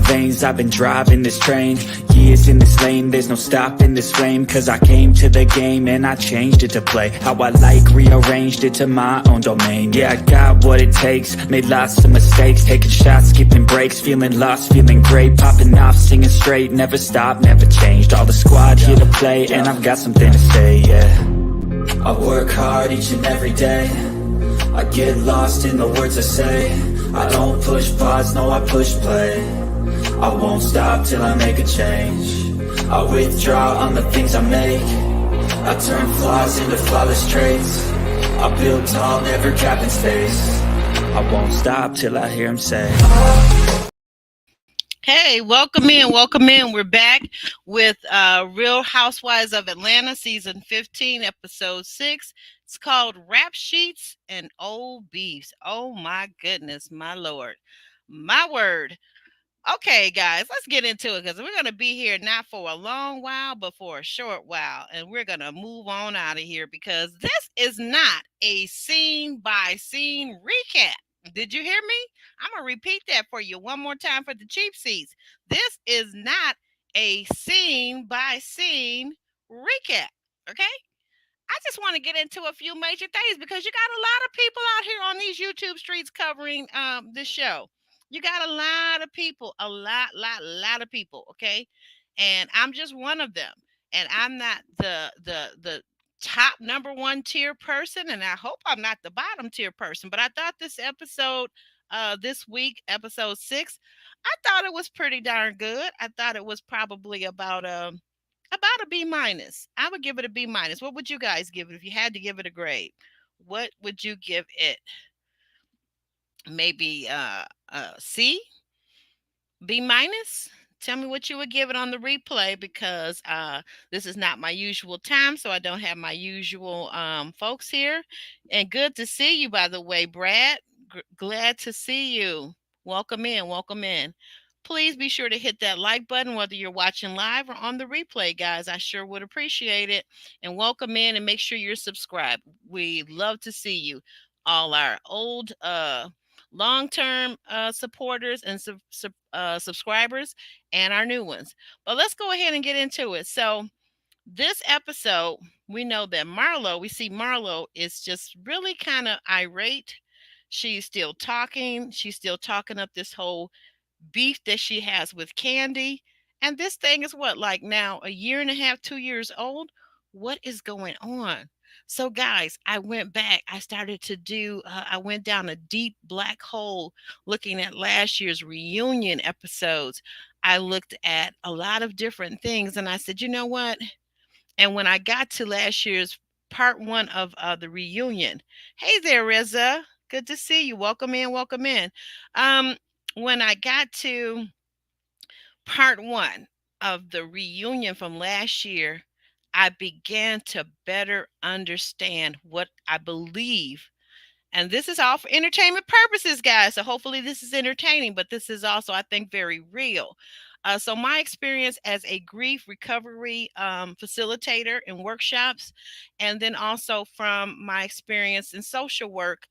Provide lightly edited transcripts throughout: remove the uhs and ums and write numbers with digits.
veins, I've been driving this train. Years in this lane, there's no stopping this flame. Cause I came to the game and I changed it to play how I like, rearranged it to my own domain. Yeah, I got what it takes, made lots of mistakes, taking shots, skipping breaks, feeling lost, feeling great, popping off, singing straight, never stopped, never changed. All the squad here to play, and I've got something to say, yeah. I work hard each and every day, I get lost in the words I say. I don't push pause, no, I push play. I won't stop till I make a change. I withdraw on the things I make. I turn flaws into flawless traits. I build tall, never capping space. I won't stop till I hear him say, hey, welcome in, welcome in. We're back with Real Housewives of Atlanta, season 15, episode 6. It's called Rap Sheets and Old Beefs. Oh my goodness, my Lord, my word. Okay, guys, let's get into it because we're going to be here not for a long while, but for a short while. And we're going to move on out of here because this is not a scene by scene recap. Did you hear me? I'm going to repeat that for you one more time for the cheap seats. This is not a scene by scene recap. Okay? I just want to get into a few major things because you got a lot of people out here on these YouTube streets covering this show. You got a lot of people, a lot of people, okay? And I'm just one of them. And I'm not the top number one tier person, and I hope I'm not the bottom tier person. But I thought this episode, this week, episode 6, I thought it was pretty darn good. I thought it was probably about a B minus. I would give it a B minus. What would you guys give it if you had to give it a grade? What would you give it? Maybe C, B minus. Tell me what you would give it on the replay because this is not my usual time, so I don't have my usual folks here. And good to see you, by the way, Brad. Glad to see you. Welcome in, welcome in. Please be sure to hit that like button, whether you're watching live or on the replay, guys. I sure would appreciate it. And welcome in and make sure you're subscribed. We love to see you. All our old long-term supporters and subscribers and our new ones. But let's go ahead and get into it. So this episode, we know that we see Marlo is just really kind of irate. She's still talking. She's still talking up this whole beef that she has with Candy. And this thing is what, like now a year and a half, 2 years old? What is going on? So, guys, I went back. I started to I went down a deep black hole looking at last year's reunion episodes. I looked at a lot of different things and I said, you know what? And when I got to last year's part one of the reunion, hey there, Reza. Good to see you. Welcome in, welcome in. When I got to part one of the reunion from last year, I began to better understand what I believe. And this is all for entertainment purposes, guys. So hopefully this is entertaining, but this is also, I think, very real. So my experience as a grief recovery facilitator in workshops, and then also from my experience in social work,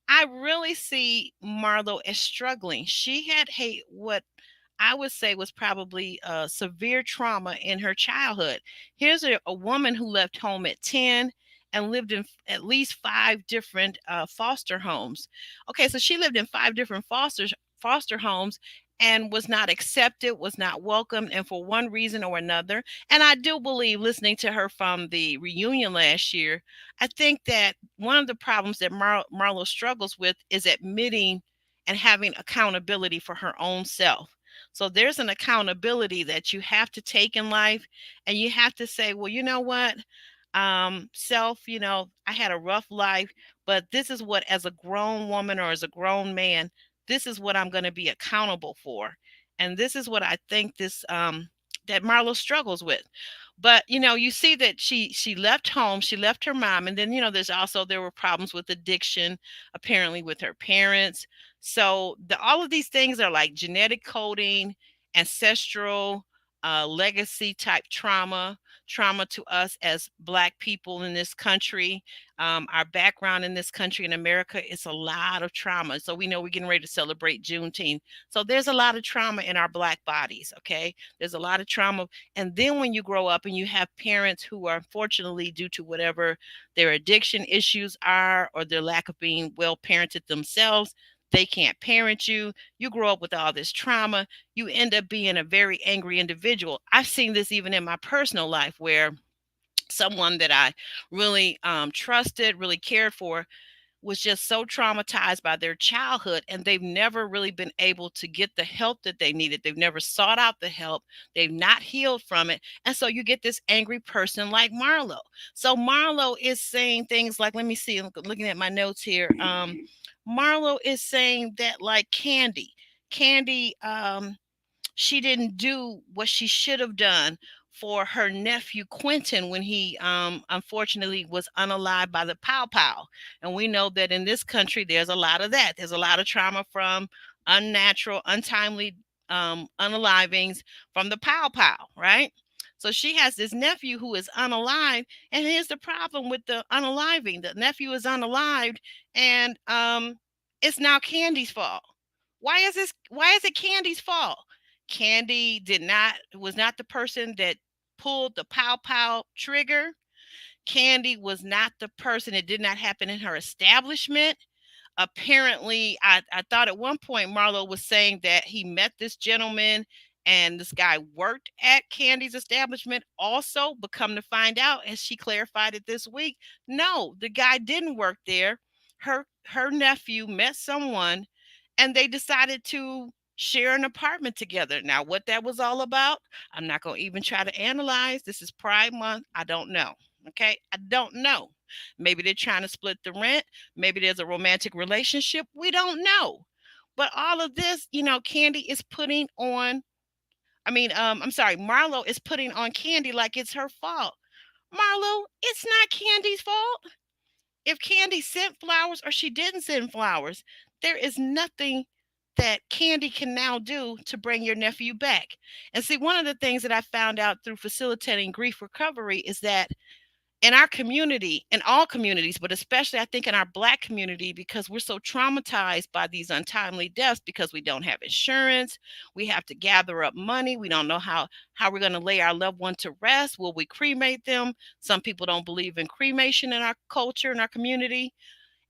I really see Marlo as struggling. She had what I would say was probably severe trauma in her childhood. Here's a woman who left home at 10 and lived in at least 5 different foster homes. Okay, so she lived in 5 different foster homes and was not accepted, was not welcomed, and for one reason or another. And I do believe, listening to her from the reunion last year, I think that one of the problems that Marlo struggles with is admitting and having accountability for her own self. So there's an accountability that you have to take in life, and you have to say, well, you know what? Self, I had a rough life, but this is what, as a grown woman or as a grown man, this is what I'm going to be accountable for. And this is what I think that Marlo struggles with. But you see that she left home, she left her mom, and then there were problems with addiction, apparently with her parents. So all of these things are like genetic coding, ancestral, legacy type trauma to us as Black people in this country. Our background in this country in America is a lot of trauma. So we know we're getting ready to celebrate Juneteenth. So there's a lot of trauma in our Black bodies. Okay, there's a lot of trauma. And then when you grow up and you have parents who are, unfortunately, due to whatever their addiction issues are or their lack of being well parented themselves, they can't parent you. You grow up with all this trauma. You end up being a very angry individual. I've seen this even in my personal life where someone that I really trusted, really cared for, was just so traumatized by their childhood, and they've never really been able to get the help that they needed. They've never sought out the help. They've not healed from it. And so you get this angry person like Marlo. So Marlo is saying things like, let me see, I'm looking at my notes here. Marlo is saying that like Candy, she didn't do what she should have done for her nephew Quentin when he unfortunately was unalived by the pow pow. And we know that in this country there's a lot of that. There's a lot of trauma from unnatural, untimely unalivings from the pow pow, right? So she has this nephew who is unalived, and here's the problem with the unaliving. The nephew is unalived, and it's now Candy's fault. Why is it Candy's fault? Candy did not was not the person that pulled the pow pow trigger. Candy was not the person. It did not happen in her establishment. Apparently, I thought at one point Marlo was saying that he met this gentleman and this guy worked at Candy's establishment also, but come to find out, as she clarified it this week, no, the guy didn't work there. Her nephew met someone and they decided to share an apartment together. Now, what that was all about, I'm not going to even try to analyze. This is Pride Month. I don't know. Okay. I don't know. Maybe they're trying to split the rent. Maybe there's a romantic relationship. We don't know. But all of this, Candy is putting on, I'm sorry, Marlo is putting on Candy like it's her fault. Marlo, it's not Candy's fault. If Candy sent flowers or she didn't send flowers, there is nothing that Candy can now do to bring your nephew back. And see, one of the things that I found out through facilitating grief recovery is that in our community, in all communities, but especially I think in our Black community, because we're so traumatized by these untimely deaths because we don't have insurance, we have to gather up money, we don't know how we're going to lay our loved one to rest. Will we cremate them? Some people don't believe in cremation in our culture, in our community.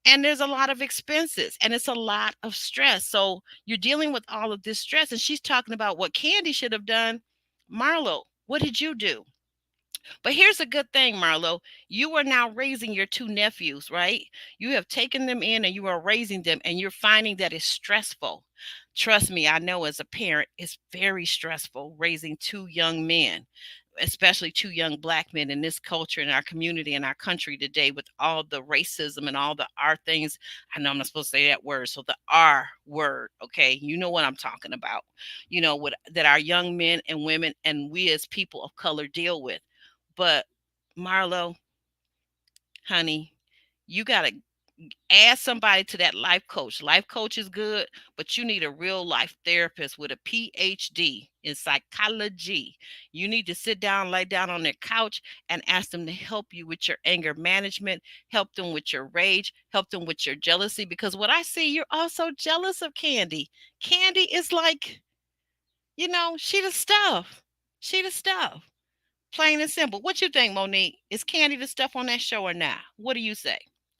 And there's a lot of expenses and it's a lot of stress. So you're dealing with all of this stress. And she's talking about what Candy should have done. Marlo, what did you do? But here's a good thing, Marlo. You are now raising your two nephews, right? You have taken them in and you are raising them, and you're finding that it's stressful. Trust me, I know as a parent, it's very stressful raising two young men, especially two young Black men in this culture, in our community, in our country today, with all the racism and all the R things. I know I'm not supposed to say that word. So the R word, okay? You know what I'm talking about. What that our young men and women and we as people of color deal with. But Marlo, honey, you got to add somebody to that life coach. Life coach is good, but you need a real life therapist with a PhD in psychology. You need to sit down, lay down on their couch, and ask them to help you with your anger management, help them with your rage, help them with your jealousy. Because what I see, you're also jealous of Candy. Candy is like, she the stuff. She the stuff. Plain and simple. What you think, Monique? Is Candy the stuff on that show or not? What do you say?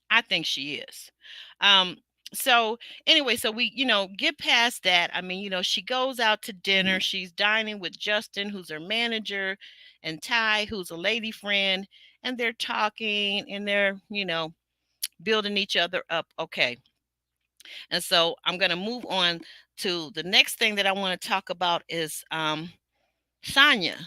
I think she is. Um, so anyway, so we, get past that. I mean, she goes out to dinner. She's dining with Justin, who's her manager, and Ty, who's a lady friend, and they're talking and they're, building each other up. Okay. And so I'm gonna move on to the next thing that I want to talk about is Sonia.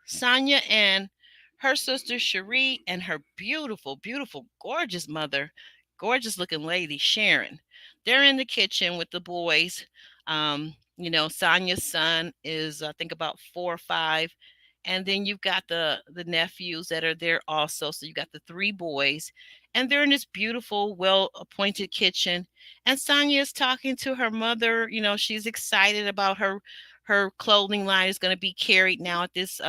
Sonia and her sister Cherie and her beautiful, beautiful, gorgeous mother, gorgeous looking lady Sharon. They're in the kitchen with the boys. Sonia's son is I think about 4 or 5. And then you've got the nephews that are there also. So you got the 3 boys, and they're in this beautiful, well appointed kitchen. And Sonia is talking to her mother. She's excited about her clothing line is going to be carried now at this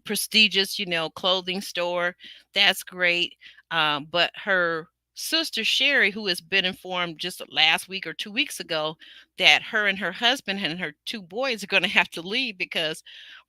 prestigious, clothing store. That's great. But her sister Sherry, who has been informed just last week or 2 weeks ago that her and her husband and her two boys are going to have to leave because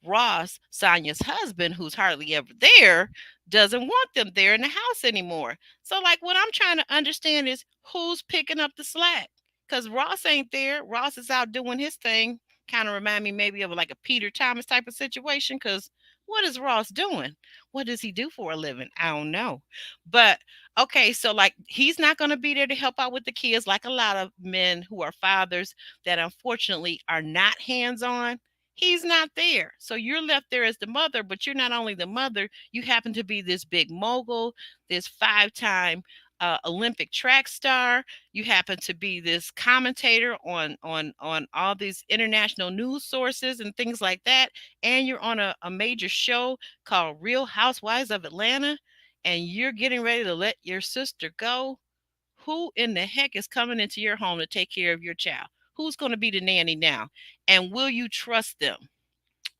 Ross, Sonia's husband, who's hardly ever there, doesn't want them there in the house anymore. So, like, what I'm trying to understand is who's picking up the slack? Because Ross ain't there. Ross is out doing his thing. Kind of remind me maybe of like a Peter Thomas type of situation. Because what is Ross doing? What does he do for a living? I don't know. But okay, so like he's not going to be there to help out with the kids, like a lot of men who are fathers that unfortunately are not hands on. He's not there. So you're left there as the mother, but you're not only the mother, you happen to be this big mogul, this five-time Olympic track star. You happen to be this commentator on all these international news sources and things like that, and you're on a major show called Real Housewives of Atlanta, and you're getting ready to let your sister go. Who in the heck is coming into your home to take care of your child? Who's going to be the nanny now? And will you trust them?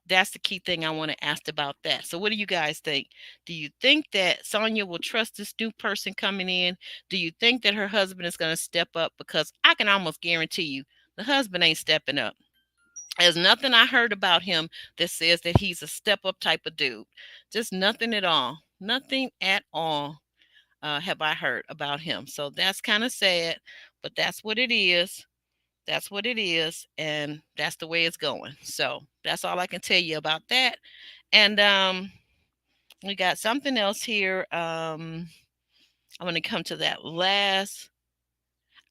That's the key thing I want to ask about that. So, what do you guys think? Do you think that Sonia will trust this new person coming in? Do you think that her husband is going to step up? Because I can almost guarantee you the husband ain't stepping up. There's nothing I heard about him that says that he's a step up type of dude. Just nothing at all. Nothing at all have I heard about him. So that's kind of sad, but that's what it is. That's what it is, and that's the way it's going. So that's all I can tell you about that. And we got something else here. I'm going to come to that last.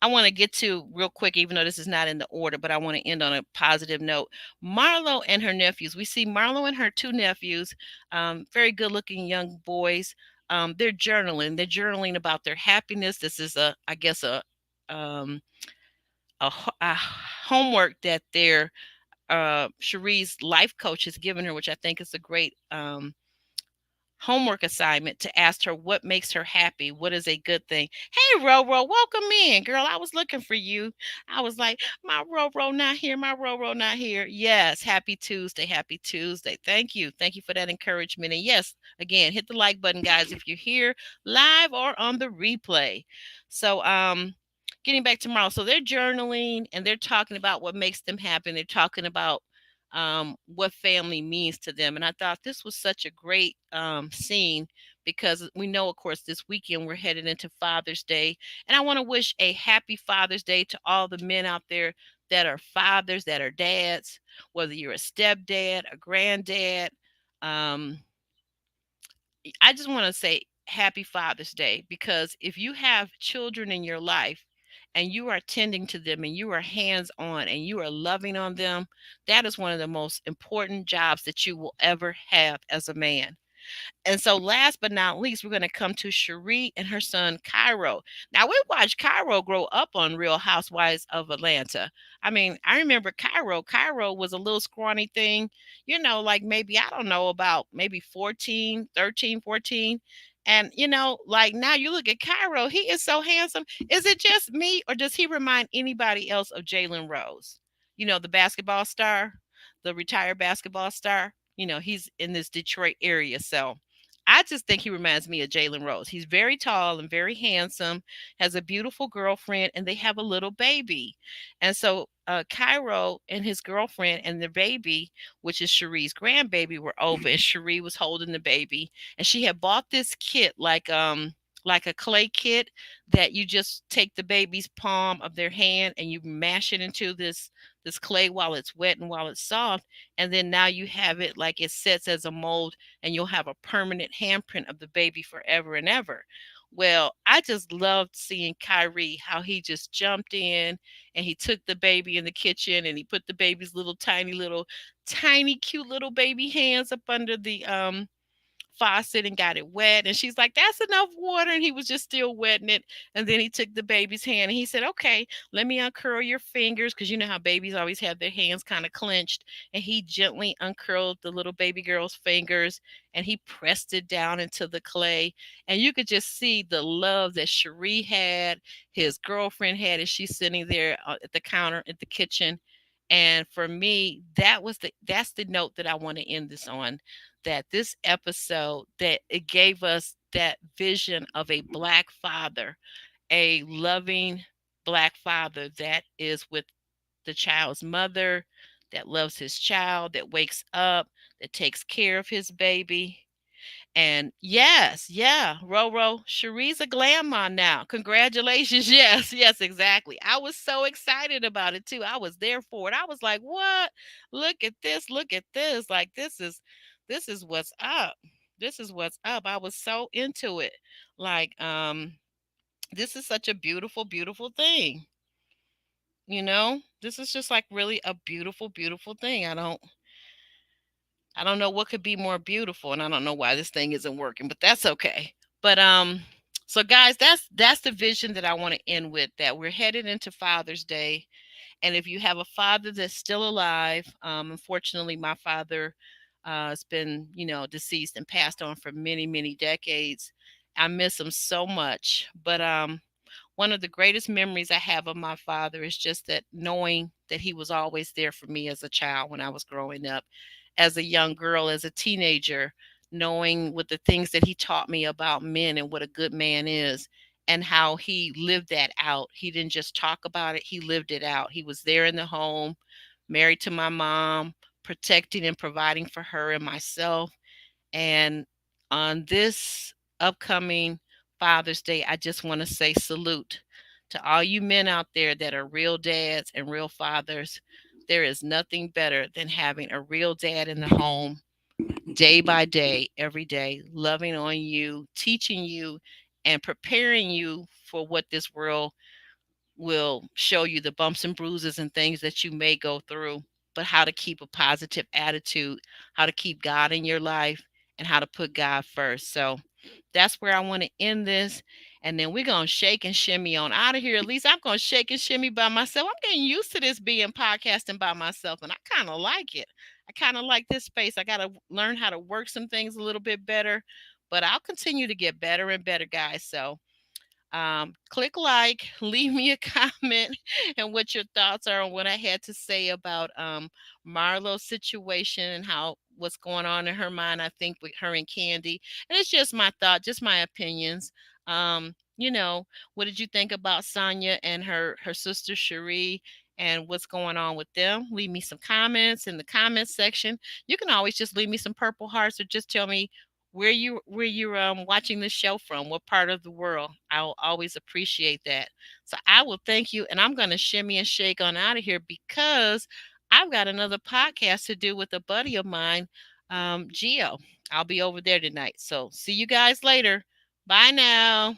I want to get to real quick, even though this is not in the order, but I want to end on a positive note. Marlo and her nephews. We see Marlo and her two nephews, very good looking young boys. They're journaling. They're journaling about their happiness. This is I guess, um, a homework that their Cherie's life coach has given her, which I think is a great homework assignment to ask her what makes her happy. What is a good thing? Hey, Roro, welcome in, girl. I was looking for you. I was like, my Roro not here. My Roro not here. Yes, happy Tuesday. Happy Tuesday. Thank you. Thank you for that encouragement. And yes, again, hit the like button, guys, if you're here live or on the replay. So, getting back to tomorrow. So they're journaling and they're talking about what makes them happy. They're talking about what family means to them. And I thought this was such a great scene because we know, of course, this weekend we're headed into Father's Day. And I want to wish a happy Father's Day to all the men out there that are fathers, that are dads, whether you're a stepdad, a granddad. Um, I just want to say happy Father's Day because if you have children in your life and you are tending to them and you are hands on and you are loving on them, that is one of the most important jobs that you will ever have as a man. And so, last but not least, we're going to come to Cherie and her son Cairo. Now, we watched Cairo grow up on Real Housewives of Atlanta. I mean, I remember Cairo. Cairo was a little scrawny thing, like maybe, I don't know, about maybe 14, 13, 14. And, like now you look at Cairo, he is so handsome. Is it just me, or does he remind anybody else of Jalen Rose? The basketball star, the retired basketball star. He's in this Detroit area. So I just think he reminds me of Jalen Rose. He's very tall and very handsome, has a beautiful girlfriend, and they have a little baby. And so Cairo and his girlfriend and the baby, which is Cherie's grandbaby, were over, and Cherie was holding the baby. And she had bought this kit, like a clay kit that you just take the baby's palm of their hand and you mash it into this clay while it's wet and while it's soft, and then now you have it like it sets as a mold, and you'll have a permanent handprint of the baby forever and ever. Well, I just loved seeing Kyrie, how he just jumped in and he took the baby in the kitchen and he put the baby's tiny, cute little baby hands up under the faucet and got it wet. And she's like, that's enough water. And he was just still wetting it. And then he took the baby's hand and he said, okay, let me uncurl your fingers. Because you know how babies always have their hands kind of clenched. And he gently uncurled the little baby girl's fingers and he pressed it down into the clay. And you could just see the love that Cherie had, his girlfriend had, as she's sitting there at the counter at the kitchen. And for me, that's the note that I want to end this on. That this episode, that it gave us that vision of a black father, a loving black father that is with the child's mother, that loves his child, that wakes up, that takes care of his baby. And yes, yeah, Roro, Cherie's a grandma now. Congratulations. Yes, yes, exactly. I was so excited about it too. I was there for it. I was like, what? Look at this. Look at this. Like this is what's up. This is what's up. I was so into it. Like, this is such a beautiful, beautiful thing. This is just like really a beautiful, beautiful thing. I don't know what could be more beautiful, and I don't know why this thing isn't working, but that's okay. But so guys, that's the vision that I want to end with. That we're headed into Father's Day, and if you have a father that's still alive, unfortunately, my father has been deceased and passed on for many many decades. I miss him so much, but one of the greatest memories I have of my father is just that knowing that he was always there for me as a child when I was growing up, as a young girl, as a teenager, knowing what the things that he taught me about men and what a good man is and how he lived that out. He didn't just talk about it, he lived it out. He was there in the home, married to my mom, protecting and providing for her and myself. And on this upcoming Father's Day, I just want to say salute to all you men out there that are real dads and real fathers. There is nothing better than having a real dad in the home day by day, every day, loving on you, teaching you, and preparing you for what this world will show you, the bumps and bruises and things that you may go through, but how to keep a positive attitude, how to keep God in your life, and how to put God first. So that's where I want to end this. And then we're going to shake and shimmy on out of here. At least I'm going to shake and shimmy by myself. I'm getting used to this being podcasting by myself, and I kind of like it. I kind of like this space. I got to learn how to work some things a little bit better, but I'll continue to get better and better, guys. So click like, leave me a comment, and what your thoughts are on what I had to say about Marlo's situation and how what's going on in her mind. I think with her and Candy, and it's just my thought, just my opinions. What did you think about Sonia and her sister Cherie? And what's going on with them? Leave me some comments in the comments section. You can always just leave me some purple hearts or just tell me where you're watching this show from, what part of the world. I'll always appreciate that. So I will thank you, and I'm going to shimmy and shake on out of here because I've got another podcast to do with a buddy of mine, Geo. I'll be over there tonight. So see you guys later. Bye now.